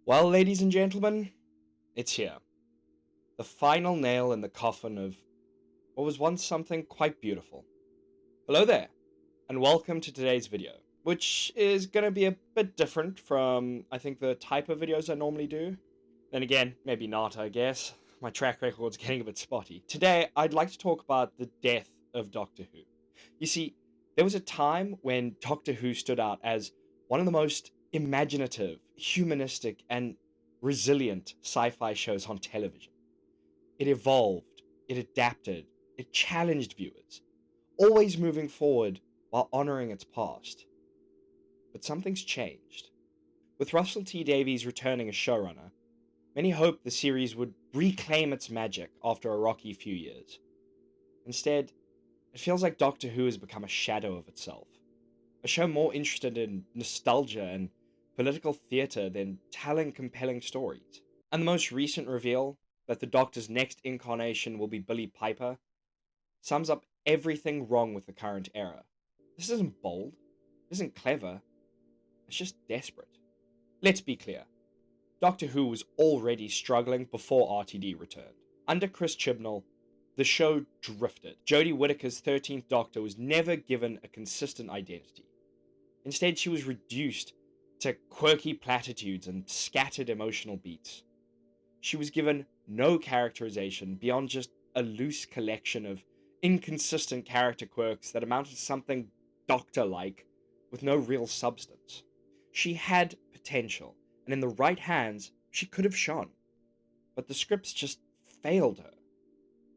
Well, ladies and gentlemen, it's here. The final nail in the coffin of what was once something quite beautiful. Hello there, and welcome to today's video, which is going to be a bit different from, I think, the type of videos I normally do. Then again, maybe not, I guess. My track record's getting a bit spotty. Today, I'd like to talk about the death of Doctor Who. You see, there was a time when Doctor Who stood out as one of the most imaginative, humanistic, and resilient sci-fi shows on television. It evolved, it adapted, it challenged viewers, always moving forward while honoring its past. But something's changed. With Russell T Davies returning as showrunner, many hoped the series would reclaim its magic after a rocky few years. Instead, it feels like Doctor Who has become a shadow of itself, a show more interested in nostalgia and political theatre than telling compelling stories. And the most recent reveal, that the Doctor's next incarnation will be Billie Piper, sums up everything wrong with the current era. This isn't bold, it isn't clever, it's just desperate. Let's be clear, Doctor Who was already struggling before RTD returned. Under Chris Chibnall, the show drifted. Jodie Whittaker's 13th Doctor was never given a consistent identity. Instead, she was reduced to quirky platitudes and scattered emotional beats. She was given no characterization beyond just a loose collection of inconsistent character quirks that amounted to something Doctor-like with no real substance. She had potential, and in the right hands, she could have shone. But the scripts just failed her.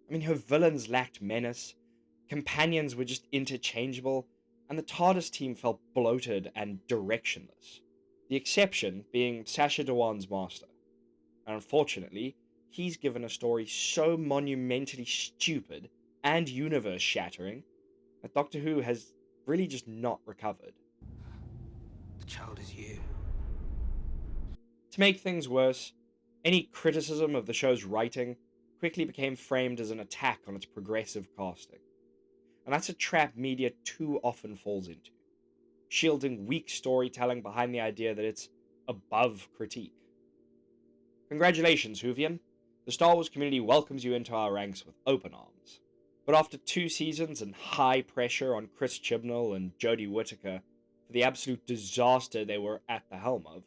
I mean, her villains lacked menace, companions were just interchangeable, and the TARDIS team felt bloated and directionless. The exception being Sacha Dhawan's master. And unfortunately, he's given a story so monumentally stupid and universe-shattering that Doctor Who has really just not recovered. The child is you. To make things worse, any criticism of the show's writing quickly became framed as an attack on its progressive casting. And that's a trap media too often falls into, shielding weak storytelling behind the idea that it's above critique. Congratulations, Whovian. The Star Wars community welcomes you into our ranks with open arms. But after 2 seasons and high pressure on Chris Chibnall and Jodie Whittaker for the absolute disaster they were at the helm of,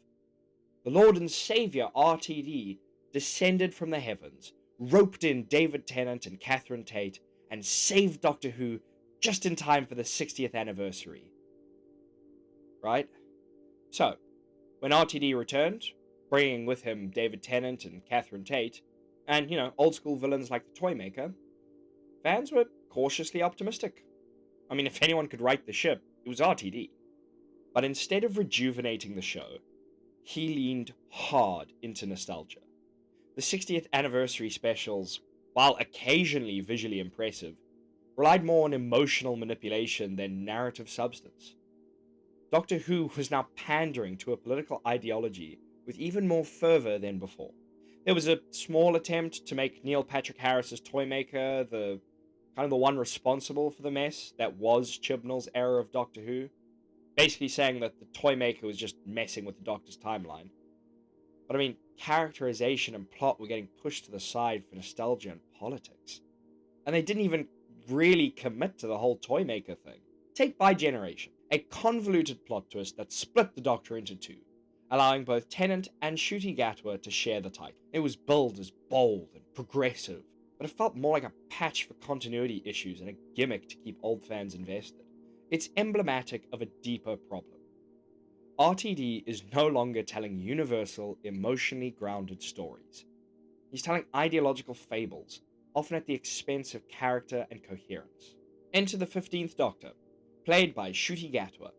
the Lord and Saviour RTD descended from the heavens, roped in David Tennant and Catherine Tate, and saved Doctor Who just in time for the 60th anniversary. Right? So, when RTD returned, bringing with him David Tennant and Catherine Tate, and, old school villains like the Toymaker, fans were cautiously optimistic. I mean, if anyone could right the ship, it was RTD. But instead of rejuvenating the show, he leaned hard into nostalgia. The 60th anniversary specials, while occasionally visually impressive, relied more on emotional manipulation than narrative substance. Doctor Who was now pandering to a political ideology with even more fervor than before. There was a small attempt to make Neil Patrick Harris's Toymaker the one responsible for the mess that was Chibnall's era of Doctor Who, basically saying that the Toymaker was just messing with the Doctor's timeline. But I mean, characterization and plot were getting pushed to the side for nostalgia and politics. And they didn't even really commit to the whole Toymaker thing. Take Regeneration, a convoluted plot twist that split the Doctor into 2, allowing both Tennant and Ncuti Gatwa to share the title. It was billed as bold and progressive, but it felt more like a patch for continuity issues and a gimmick to keep old fans invested. It's emblematic of a deeper problem. RTD is no longer telling universal, emotionally grounded stories. He's telling ideological fables, often at the expense of character and coherence. Enter the 15th Doctor, played by Ncuti Gatwa.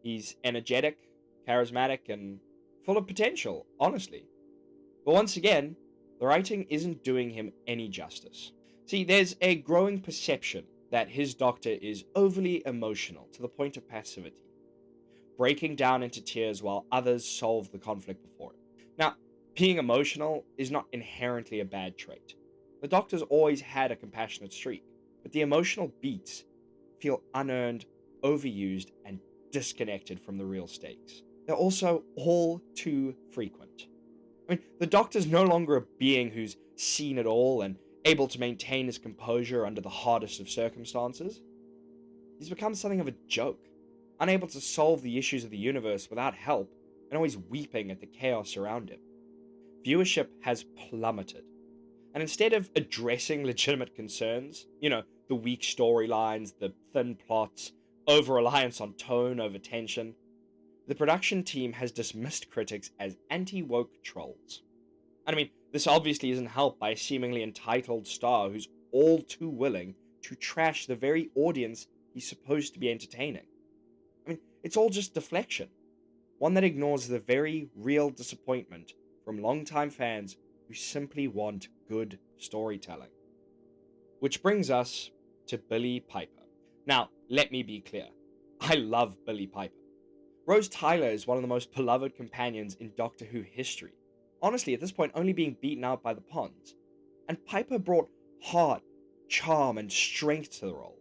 He's energetic, charismatic, and full of potential, honestly. But once again, the writing isn't doing him any justice. See, there's a growing perception that his Doctor is overly emotional to the point of passivity, breaking down into tears while others solve the conflict before him. Now, being emotional is not inherently a bad trait. The Doctor's always had a compassionate streak, but the emotional beats feel unearned, overused, and disconnected from the real stakes. they're also all too frequent. I mean, the Doctor's no longer a being who's seen it all and able to maintain his composure under the hardest of circumstances. He's become something of a joke, unable to solve the issues of the universe without help, and always weeping at the chaos around him. Viewership has plummeted, and instead of addressing legitimate concerns, the weak storylines, the thin plots, over reliance on tone over tension, the production team has dismissed critics as anti woke trolls. And I mean, this obviously isn't helped by a seemingly entitled star who's all too willing to trash the very audience he's supposed to be entertaining. I mean, it's all just deflection, one that ignores the very real disappointment from longtime fans who simply want good storytelling. Which brings us to Billie Piper. Now, let me be clear. I love Billie Piper. Rose Tyler is one of the most beloved companions in Doctor Who history, honestly at this point only being beaten out by the Ponds, and Piper brought heart, charm, and strength to the role.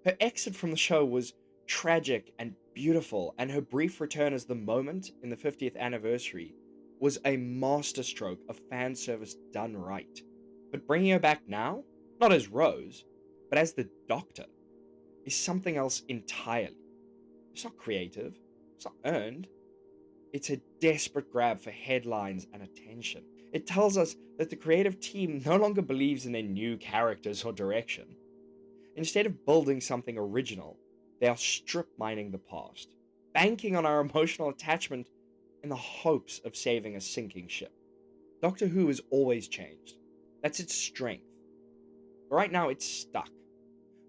Her exit from the show was tragic and beautiful, and her brief return as the Moment in the 50th anniversary was a masterstroke of fan service done right. But bringing her back now, not as Rose, but as the Doctor, is something else entirely. It's not creative, it's not earned, it's a desperate grab for headlines and attention. It tells us that the creative team no longer believes in their new characters or direction. Instead of building something original, they are strip mining the past, banking on our emotional attachment in the hopes of saving a sinking ship. Doctor Who has always changed. That's its strength. But right now it's stuck,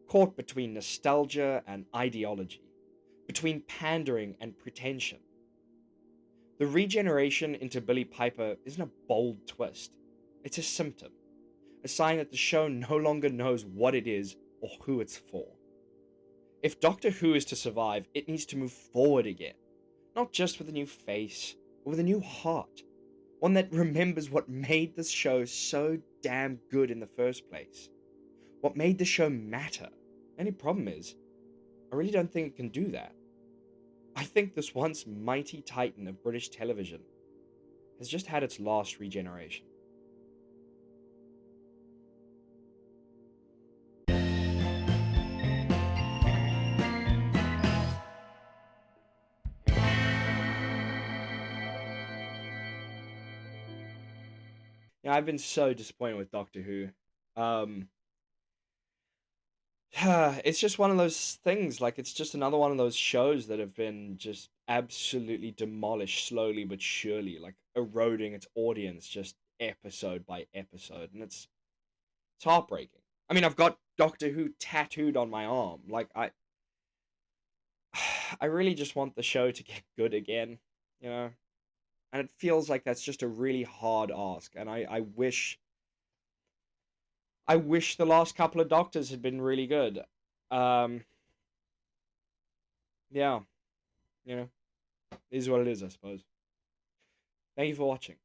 caught between nostalgia and ideology, between pandering and pretension. The regeneration into Billie Piper isn't a bold twist. It's a symptom, a sign that the show no longer knows what it is or who it's for. If Doctor Who is to survive, it needs to move forward again, not just with a new face, but with a new heart, one that remembers what made this show so damn good in the first place, what made the show matter. The only problem is, I really don't think it can do that. I think this once mighty titan of British television has just had its last regeneration. I've been so disappointed with Doctor Who. Um, it's just one of those things, like, it's just another one of those shows that have been just absolutely demolished slowly but surely, like, eroding its audience just episode by episode, and it's heartbreaking. I mean, I've got Doctor Who tattooed on my arm. Like, I really just want the show to get good again, you know? And it feels like that's just a really hard ask, and I wish the last couple of Doctors had been really good. Um, yeah, you know, it is what it is, I suppose. Thank you for watching.